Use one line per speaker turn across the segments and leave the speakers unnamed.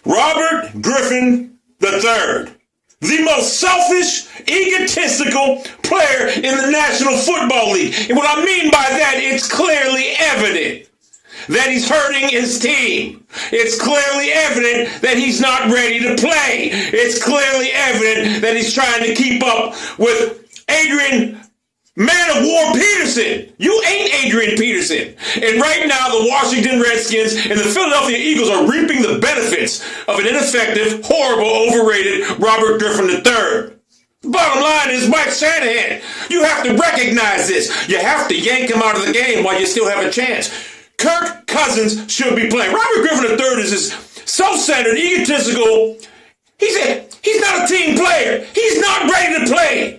Robert Griffin III, the most selfish, egotistical player in the National Football League. And what I mean by that, it's clearly evident that he's hurting his team. It's clearly evident that he's not ready to play. It's clearly evident that he's trying to keep up with Adrian Man of War Peterson. You ain't Adrian Peterson. And right now, the Washington Redskins and the Philadelphia Eagles are reaping the benefits of an ineffective, horrible, overrated Robert Griffin III. Bottom line is, Mike Shanahan, you have to recognize this. You have to yank him out of the game while you still have a chance. Kirk Cousins should be playing. Robert Griffin III is this self-centered, egotistical. He's not a team player. He's not ready to play.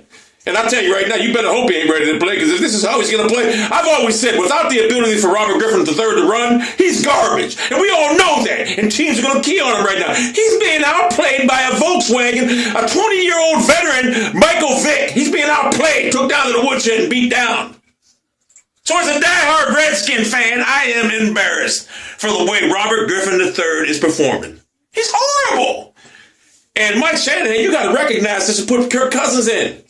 And I tell you right now, you better hope he ain't ready to play, because if this is how he's going to play, I've always said, without the ability for Robert Griffin III to run, he's garbage. And we all know that. And teams are going to key on him right now. He's being outplayed by a Volkswagen, a 20-year-old veteran, Michael Vick. He's being outplayed, took down to the woodshed and beat down. So as a diehard Redskin fan, I am embarrassed for the way Robert Griffin III is performing. He's horrible. And Mike Shanahan, you got to recognize this and put Kirk Cousins in.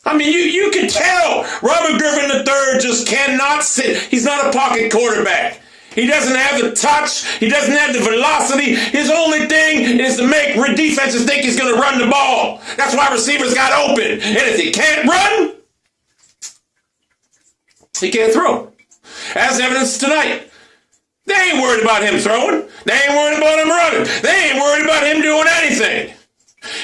I mean, you can tell Robert Griffin III just cannot sit. He's not a pocket quarterback. He doesn't have the touch. He doesn't have the velocity. His only thing is to make defenses think he's going to run the ball. That's why receivers got open. And if he can't run, he can't throw. As evidenced tonight. They ain't worried about him throwing. They ain't worried about him running. They ain't worried about him doing anything.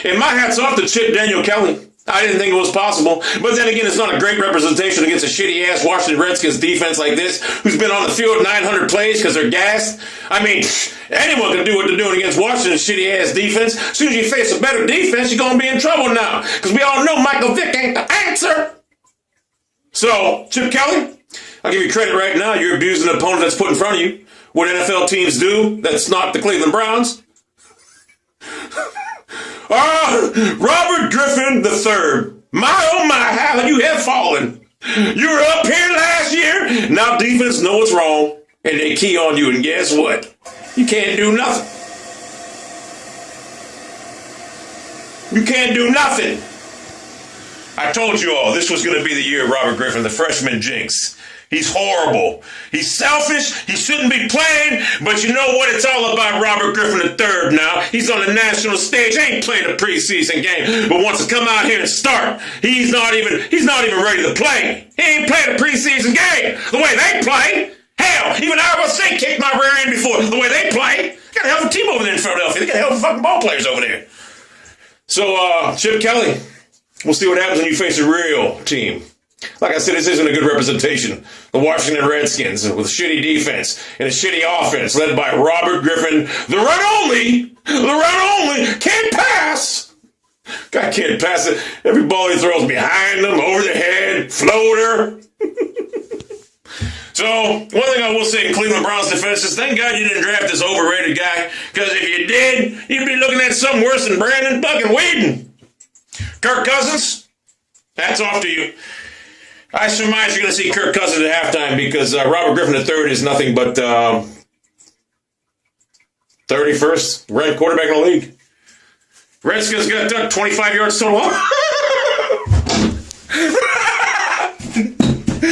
And my hat's off to Chip Daniel Kelly. I didn't think it was possible. But then again, it's not a great representation against a shitty-ass Washington Redskins defense like this, who's been on the field 900 plays because they're gassed. I mean, anyone can do what they're doing against Washington's shitty-ass defense. As soon as you face a better defense, you're going to be in trouble now. Because we all know Michael Vick ain't the answer. So, Chip Kelly, I'll give you credit right now. You're abusing the opponent that's put in front of you. What NFL teams do, that's not the Cleveland Browns. Robert Griffin III. My, oh my, how you have fallen. You were up here last year. Now defense know what's wrong, and they key on you. And guess what? You can't do nothing. You can't do nothing. I told you all, this was going to be the year of Robert Griffin, the freshman jinx. He's horrible. He's selfish. He shouldn't be playing. But you know what? It's all about Robert Griffin III now. He's on the national stage. He ain't played a preseason game, but wants to come out here and start. He's not even ready to play. He ain't played a preseason game the way they play. Hell, even Iowa State kicked my rear end before the way they play. They got a hell of a team over there in Philadelphia. They got a hell of a fucking ball players over there. So, Chip Kelly, we'll see what happens when you face a real team. Like I said, this isn't a good representation. The Washington Redskins with a shitty defense and a shitty offense led by Robert Griffin, the run only, can't pass. Guy can't pass it. Every ball he throws behind him, over the head, floater. So, one thing I will say in Cleveland Browns defense is thank God you didn't draft this overrated guy, because if you did, you'd be looking at something worse than Brandon fucking Whedon. Kirk Cousins, hats off to you. I surmise you're going to see Kirk Cousins at halftime, because Robert Griffin III is nothing but 31st ranked quarterback in the league. Redskins got 25 yards total.